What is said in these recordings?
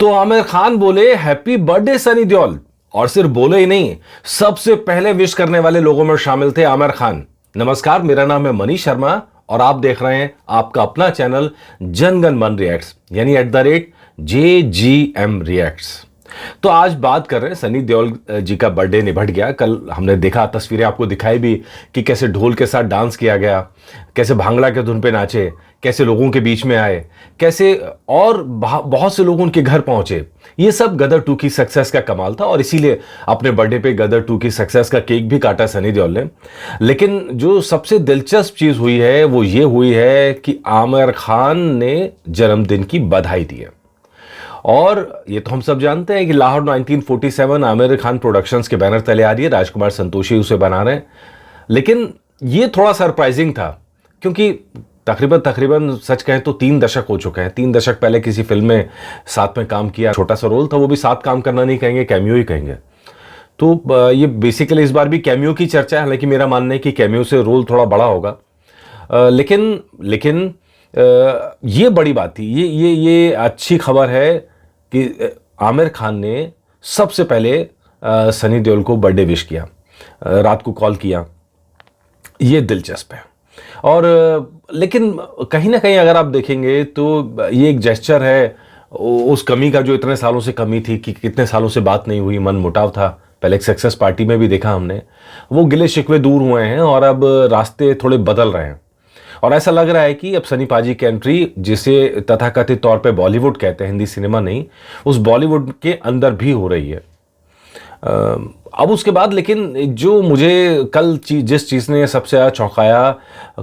तो आमिर खान बोले happy birthday Sunny Deol, और सिर्फ बोले ही नहीं, सबसे पहले विश करने वाले लोगों में शामिल थे आमिर खान। नमस्कार, मेरा नाम है मनीष शर्मा और आप देख रहे हैं आपका अपना चैनल जनगण मन रिएक्ट्स, यानी @JGM रिएक्ट्स। तो आज बात कर रहे हैं, सनी देओल जी का बर्थडे निपट गया। कल हमने देखा, तस्वीरें आपको दिखाई भी कि कैसे ढोल के साथ डांस किया गया, कैसे भांगड़ा के धुन पे नाचे, कैसे लोगों के बीच में आए, कैसे और बहुत से लोग उनके घर पहुंचे। ये सब गदर 2 की सक्सेस का कमाल था और इसीलिए अपने बर्थडे पे गदर 2 की सक्सेस का केक भी काटा सनी देओल ने। लेकिन जो सबसे दिलचस्प चीज हुई है वो ये हुई है कि आमिर खान ने जन्मदिन की बधाई दी है। और ये तो हम सब जानते हैं कि लाहौर 1947 आमिर खान प्रोडक्शंस के बैनर तले आ रही है, राजकुमार संतोषी उसे बना रहे हैं। लेकिन ये थोड़ा सरप्राइजिंग था क्योंकि तकरीबन सच कहें तो 3 दशक हो चुके हैं। 3 दशक पहले किसी फिल्म में साथ में काम किया, छोटा सा रोल था, वो भी साथ काम करना नहीं कहेंगे, कैमियो ही कहेंगे। तो ये बेसिकली इस बार भी कैमियो की चर्चा है, हालांकि मेरा मानना है कि कैमियो से रोल थोड़ा बड़ा होगा। लेकिन ये बड़ी बात थी, ये अच्छी खबर है कि आमिर खान ने सबसे पहले सनी देओल को बर्थडे विश किया, रात को कॉल किया। ये दिलचस्प है। और लेकिन कहीं ना कहीं अगर आप देखेंगे तो ये एक जेस्चर है उस कमी का जो इतने सालों से कमी थी, कि कितने सालों से बात नहीं हुई, मन मुटाव था। पहले एक सक्सेस पार्टी में भी देखा हमने, वो गिले शिकवे दूर हुए हैं और अब रास्ते थोड़े बदल रहे हैं। और ऐसा लग रहा है कि अब सनी पाजी की एंट्री, जिसे तथाकथित तौर पे बॉलीवुड कहते हैं, हिंदी सिनेमा नहीं, उस बॉलीवुड के अंदर भी हो रही है। अब उसके बाद लेकिन जो मुझे कल जिस चीज़ ने सबसे ज़्यादा चौंकाया,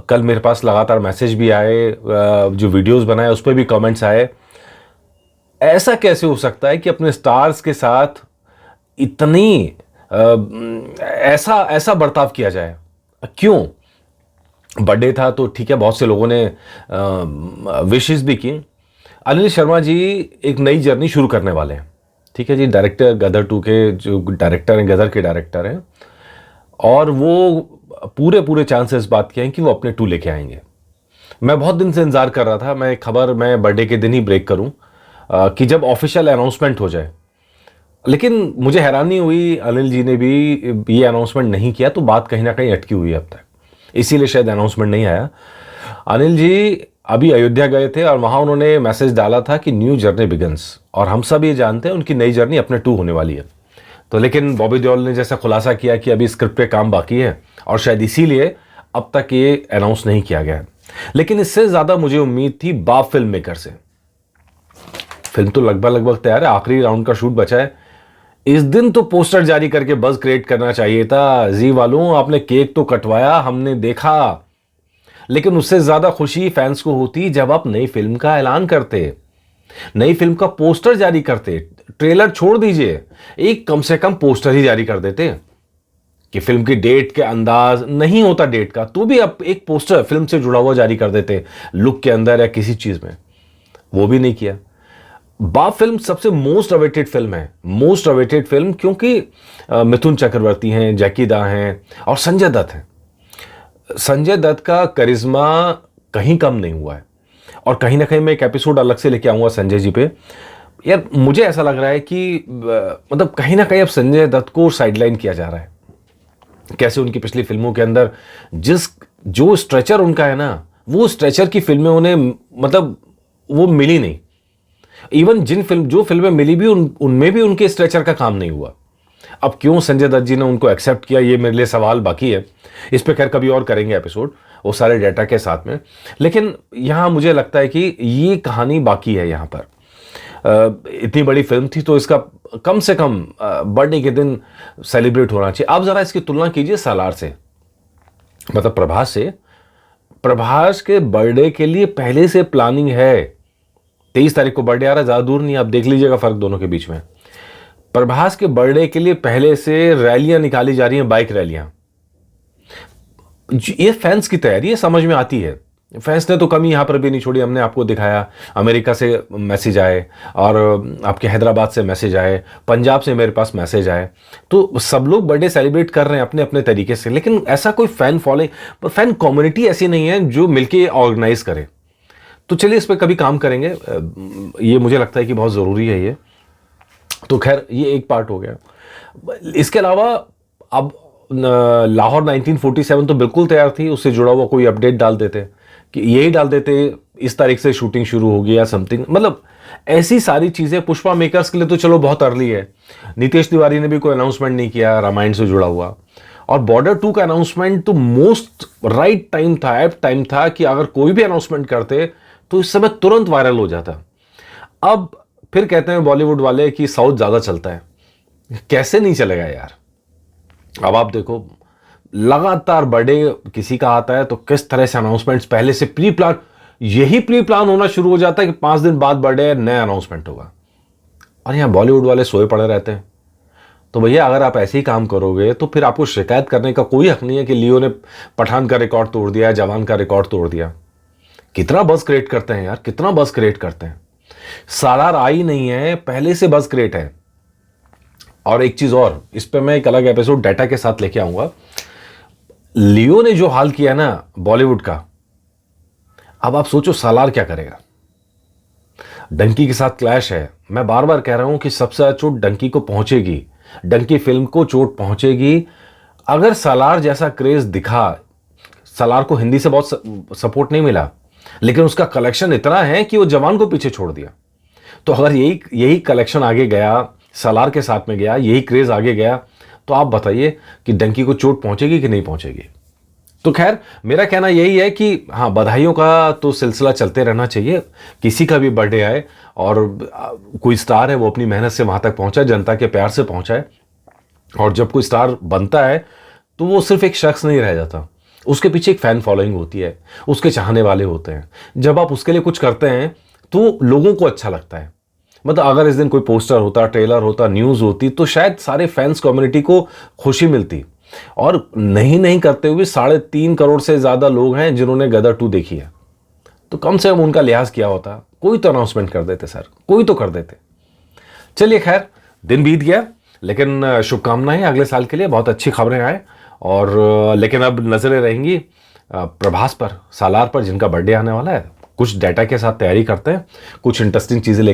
कल मेरे पास लगातार मैसेज भी आए, जो वीडियोस बनाए उस पर भी कमेंट्स आए। ऐसा कैसे हो सकता है कि अपने स्टार्स के साथ इतनी ऐसा बर्ताव किया जाए? क्यों? बर्थडे था तो ठीक है, बहुत से लोगों ने विशेस भी की। अनिल शर्मा जी एक नई जर्नी शुरू करने वाले हैं, ठीक है जी। डायरेक्टर गदर 2 के जो डायरेक्टर हैं, गदर के डायरेक्टर हैं, और वो पूरे चांसेस बात के हैं कि वो अपने 2 लेके आएंगे। मैं बहुत दिन से इंतजार कर रहा था, मैं बर्थडे के दिन ही ब्रेक करूं कि जब ऑफिशियल अनाउंसमेंट हो जाए। लेकिन मुझे हैरानी हुई, अनिल जी ने भी ये अनाउंसमेंट नहीं किया, तो बात कहीं ना कहीं अटकी हुई है अब तक, इसीलिए शायद अनाउंसमेंट नहीं आया। अनिल जी अभी अयोध्या गए थे और वहां उन्होंने मैसेज डाला था कि न्यू जर्नी बिगन्स, और हम सब ये जानते हैं उनकी नई जर्नी अपने 2 होने वाली है। तो लेकिन बॉबी देओल ने जैसा खुलासा किया कि अभी स्क्रिप्ट पे काम बाकी है और शायद इसीलिए अब तक ये अनाउंस नहीं किया गया है। लेकिन इससे ज्यादा मुझे उम्मीद थी बाप फिल्म मेकर से। फिल्म तो लगभग तैयार है, आखिरी राउंड का शूट बचा है। इस दिन तो पोस्टर जारी करके बज़ क्रिएट करना चाहिए था। जी वालों, आपने केक तो कटवाया, हमने देखा, लेकिन उससे ज्यादा खुशी फैंस को होती जब आप नई फिल्म का ऐलान करते, नई फिल्म का पोस्टर जारी करते। ट्रेलर छोड़ दीजिए, एक कम से कम पोस्टर ही जारी कर देते कि फिल्म की डेट के अंदाज नहीं होता डेट का, तो भी आप एक पोस्टर फिल्म से जुड़ा हुआ जारी कर देते, लुक के अंदर या किसी चीज में। वो भी नहीं किया। बाप फिल्म सबसे मोस्ट अवेटेड फिल्म है, मोस्ट अवेटेड फिल्म, क्योंकि मिथुन चक्रवर्ती हैं, जैकी दा हैं और संजय दत्त हैं। संजय दत्त का करिश्मा कहीं कम नहीं हुआ है। और कहीं ना कहीं मैं एक एपिसोड अलग से लेके आऊंगा संजय जी पे। यार मुझे ऐसा लग रहा है कि मतलब कहीं ना कहीं अब संजय दत्त को साइडलाइन किया जा रहा है। कैसे उनकी पिछली फिल्मों के अंदर जो स्ट्रेचर उनका है ना, वो स्ट्रेचर की फिल्में उन्हें मतलब वो मिली नहीं। इवन जो फिल्में मिली भी उनमें भी उनके स्ट्रेचर का काम नहीं हुआ। अब क्यों संजय दत्त जी ने उनको एक्सेप्ट किया, ये मेरे लिए सवाल बाकी है। इस पे खैर कभी और करेंगे एपिसोड, वो सारे डाटा के साथ में। लेकिन यहां मुझे लगता है कि ये कहानी बाकी है। यहां पर इतनी बड़ी फिल्म थी तो इसका कम से कम बर्थडे के दिन सेलिब्रेट होना चाहिए। आप जरा इसकी तुलना कीजिए सालार से, मतलब प्रभास से। प्रभास के बर्थडे के लिए पहले से प्लानिंग है। 23 तारीख को बर्थडे आ रहा है, ज्यादा दूर नहीं, आप देख लीजिएगा फर्क दोनों के बीच में। प्रभास के बर्थडे के लिए पहले से रैलियां निकाली जा रही हैं, बाइक रैलियां। ये फैंस की तैयारी है, समझ में आती है। फैंस ने तो कमी यहां पर भी नहीं छोड़ी, हमने आपको दिखाया। अमेरिका से मैसेज आए और आपके हैदराबाद से मैसेज आए, पंजाब से मेरे पास मैसेज आए। तो सब लोग बर्थडे सेलिब्रेट कर रहे हैं अपने अपने तरीके से। लेकिन ऐसा कोई फैन फॉलोइंग, फैन कम्युनिटी ऐसी नहीं है जो मिलके ऑर्गेनाइज करे। तो चलिए इस पर कभी काम करेंगे, ये मुझे लगता है कि बहुत ज़रूरी है ये। तो खैर ये एक पार्ट हो गया। इसके अलावा अब लाहौर 1947 तो बिल्कुल तैयार थी, उससे जुड़ा हुआ कोई अपडेट डाल देते कि यही डाल देते इस तारीख से शूटिंग शुरू होगी या समथिंग, मतलब ऐसी सारी चीज़ें। पुष्पा मेकर्स के लिए तो चलो बहुत अर्ली है, नीतीश तिवारी ने भी कोई अनाउंसमेंट नहीं किया रामायण से जुड़ा हुआ, और बॉर्डर 2 का अनाउंसमेंट तो मोस्ट राइट टाइम था, एप्ट टाइम था कि अगर कोई भी अनाउंसमेंट करते तो इस समय तुरंत वायरल हो जाता। अब फिर कहते हैं बॉलीवुड वाले कि साउथ ज़्यादा चलता है, कैसे नहीं चलेगा यार। अब आप देखो लगातार बर्थडे किसी का आता है तो किस तरह से अनाउंसमेंट्स पहले से प्री प्लान, यही प्री प्लान होना शुरू हो जाता है कि 5 दिन बाद बर्थडे है, नया अनाउंसमेंट होगा, और यहां बॉलीवुड वाले सोए पड़े रहते हैं। तो भैया अगर आप ऐसे ही काम करोगे तो फिर आपको शिकायत करने का कोई हक नहीं है कि लियो ने पठान का रिकॉर्ड तोड़ दिया, जवान का रिकॉर्ड तोड़ दिया। कितना बस क्रिएट करते हैं यार, कितना बस क्रिएट करते हैं। सालार आई नहीं है, पहले से बस क्रिएट है। और एक चीज और, इस पे मैं एक अलग एपिसोड डाटा के साथ लेके आऊंगा। लियो ने जो हाल किया ना बॉलीवुड का, अब आप सोचो सालार क्या करेगा। डंकी के साथ क्लैश है, मैं बार बार कह रहा हूं कि सबसे ज्यादा चोट डंकी को पहुंचेगी, डंकी फिल्म को चोट पहुंचेगी। अगर सालार जैसा क्रेज दिखा, सालार को हिंदी से बहुत सपोर्ट नहीं मिला, लेकिन उसका कलेक्शन इतना है कि वो जवान को पीछे छोड़ दिया। तो अगर यही कलेक्शन आगे गया, सालार के साथ में गया, यही क्रेज आगे गया, तो आप बताइए कि डंकी को चोट पहुंचेगी कि नहीं पहुंचेगी। तो खैर मेरा कहना यही है कि हाँ, बधाइयों का तो सिलसिला चलते रहना चाहिए। किसी का भी बर्थडे आए और कोई स्टार है वो अपनी मेहनत से वहां तक पहुंचा, जनता के प्यार से पहुंचा है। और जब कोई स्टार बनता है तो वो सिर्फ एक शख्स नहीं रह जाता, उसके पीछे एक फैन फॉलोइंग होती है, उसके चाहने वाले होते हैं। जब आप उसके लिए कुछ करते हैं तो लोगों को अच्छा लगता है। मतलब अगर इस दिन कोई पोस्टर होता, ट्रेलर होता, न्यूज़ होती, तो शायद सारे फैंस कम्युनिटी को खुशी मिलती। और नहीं करते हुए 3.5 करोड़ से ज़्यादा लोग हैं जिन्होंने गदर 2 देखी है, तो कम से कम उनका लिहाज किया होता। कोई तो अनाउंसमेंट कर देते सर, कोई तो कर देते। चलिए खैर, दिन बीत गया, लेकिन शुभकामनाएं अगले साल के लिए, बहुत अच्छी खबरें आए। और लेकिन अब नजरें रहेंगी प्रभास पर, सालार पर, जिनका बर्थडे आने वाला है। कुछ डाटा के साथ तैयारी करते हैं, कुछ इंटरेस्टिंग चीज़ें लेके